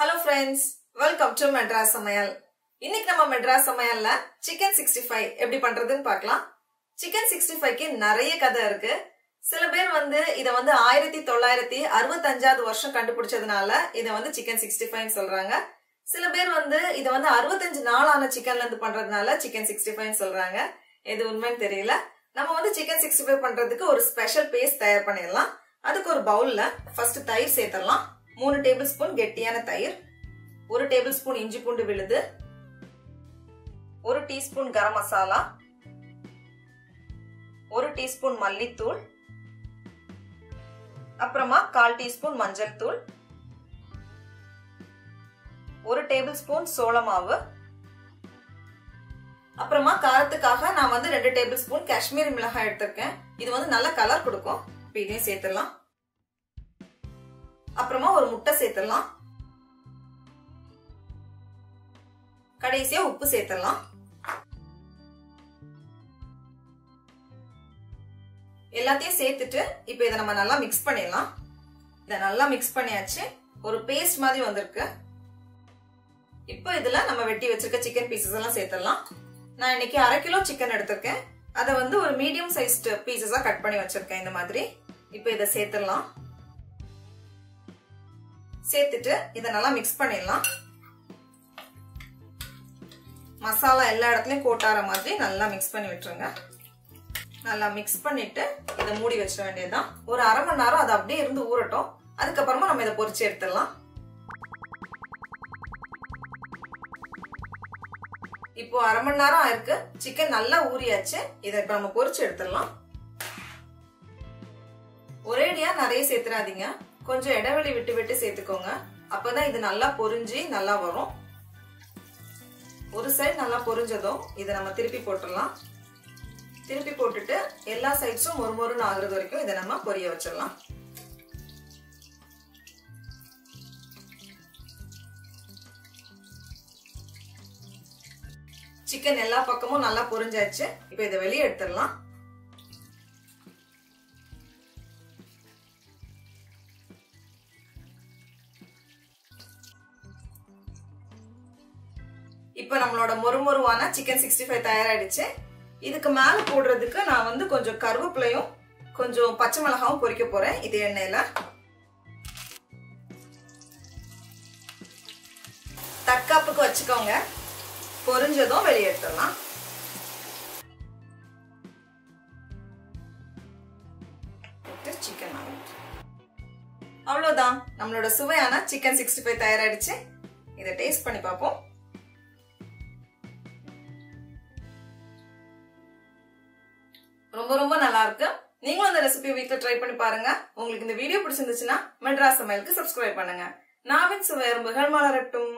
Hello friends, welcome to Madras Samayal. இன்னைக்கு நம்ம மெட்ராஸ் சமையல்ல சிக்கன் 65 எப்படி பண்றதுன்னு பார்க்கலாம். சிக்கன் 65க்கு நிறைய கதை இருக்கு. சில பேர் இத 1965வது வருஷம் கண்டுபிடிச்சதுனால இத சிக்கன் 65 ன்னு சொல்றாங்க. சில பேர் இத 65 நாளான சிக்கன்ல இருந்து பண்றதுனால சிக்கன் 65 ன்னு சொல்றாங்க. எது உண்மைன்னு தெரியல. நம்ம சிக்கன் 65 பண்றதுக்கு ஒரு ஸ்பெஷல் பேஸ்ட் தயார் பண்ணிடலாம். அதுக்கு ஒரு பவுல்ல ஃபர்ஸ்ட் தயிர் சேர்த்தலாம். 3 டேபிள் ஸ்பூன் கெட்டியான தயிர், 1 டேபிள் ஸ்பூன் இஞ்சி பூண்டு விழுது, 1 டீஸ்பூன் கரம் மசாலா, 1 டீஸ்பூன் மல்லித்தூள், அப்புறமா 1/4 டீஸ்பூன் மஞ்சள் தூள், 1 டேபிள் ஸ்பூன் சோள மாவு, அப்புறமா காரத்துக்காக நான் 2 டேபிள் ஸ்பூன் காஷ்மீரி மிளகாய் எடுத்திருக்கேன். இது நல்ல கலர் கொடுக்கும். இதையும் சேர்த்துடலாம். அப்புறமா ஒரு முட்டை சேர்த்துடலாம். கடைசியா உப்பு சேர்த்துடலாம். எல்லாத்தையும் சேர்த்துட்டு இப்ப இதை நம்ம நல்லா மிக்ஸ் பண்ணிடலாம். இதை நல்லா மிக்ஸ் பண்ணியாச்சு. ஒரு பேஸ்ட் மாதிரி வந்திருக்கு. இப்போ இதுல நம்ம வெட்டி வச்சிருக்க சிக்கன் பீசஸ் எல்லாம் சேர்த்துடலாம். நான் இன்னைக்கு 1/2 கிலோ சிக்கன் எடுத்திருக்கேன். அதை ஒரு மீடியம் சைஸ்ட் பீசஸா கட் பண்ணி வச்சிருக்கேன் இந்த மாதிரி. இப்போ இதை சேர்த்துடலாம். சேர்த்துட்டு இதை நல்லா மிக்ஸ் பண்ணிடலாம். மசாலா எல்லா இடத்துலயும் கோட்டார மாதிரி நல்லா மிக்ஸ் பண்ணி விட்டுருங்க. நல்லா மிக்ஸ் பண்ணிட்டு இதை மூடி வச்சிட வேண்டியதுதான். ஒரு 1/2 மணி நேரம் அது அப்படியே இருந்து ஊறட்டும். அதுக்கப்புறமா நம்ம இதை பொரிச்சு எடுத்துடலாம். இப்போ 1/2 மணி நேரம் ஆயிருக்கு. சிக்கன் நல்லா ஊறியாச்சு. இதை இப்ப நம்ம பொரிச்சு எடுத்துடலாம். ஒரேடியா நிறைய சேர்த்துறாதீங்க. கொஞ்சம் இடைவெளி விட்டு விட்டு சேர்த்துக்கோங்க. அப்பதான் இது நல்லா பொரிஞ்சு நல்லா வரும். ஒரு சைடு நல்லா பொரிஞ்சதும் இதை நம்ம திருப்பி போட்டுடலாம். திருப்பி போட்டுட்டு எல்லா சைட்ஸும் மொறுமொறுன்னு ஆகுறது வரைக்கும் இதை நம்ம பொரிய வச்சிடலாம். சிக்கன் எல்லா பக்கமும் நல்லா பொரிஞ்சாச்சு. இப்ப இதை வெளியே எடுத்துடலாம். இப்ப நம்மளோட மொறுமொறுவான சிக்கன் 65 தயாராயிடுச்சு. இதுக்கு மேல போடுறதுக்கு நான் கொஞ்சம் கருவேப்பிலையும் கொஞ்சம் பச்சை மிளகாவும் பொரிக்க போறேன். இது எண்ணெயில தற்காப்புக்கு வச்சுக்கோங்க. பொரிஞ்சதும் வெளியே எடுத்துடலாம். சிக்கன் அவ்வளவுதான். நம்மளோட சுவையான சிக்கன் 65 தயாராயிடுச்சு. இதை டேஸ்ட் பண்ணி பார்ப்போம். ரொம்ப ரொம்ப நல்லா இருக்கு. நீங்களும் அந்த ரெசிபி வீட்ல ட்ரை பண்ணி பாருங்க. உங்களுக்கு இந்த வீடியோ பிடிச்சிருந்துச்சுன்னா மெட்ராஸ் சமையலுக்கு சப்ஸ்கிரைப் பண்ணுங்க. நாவின் சுவை எறும்புகள் மலரட்டும்.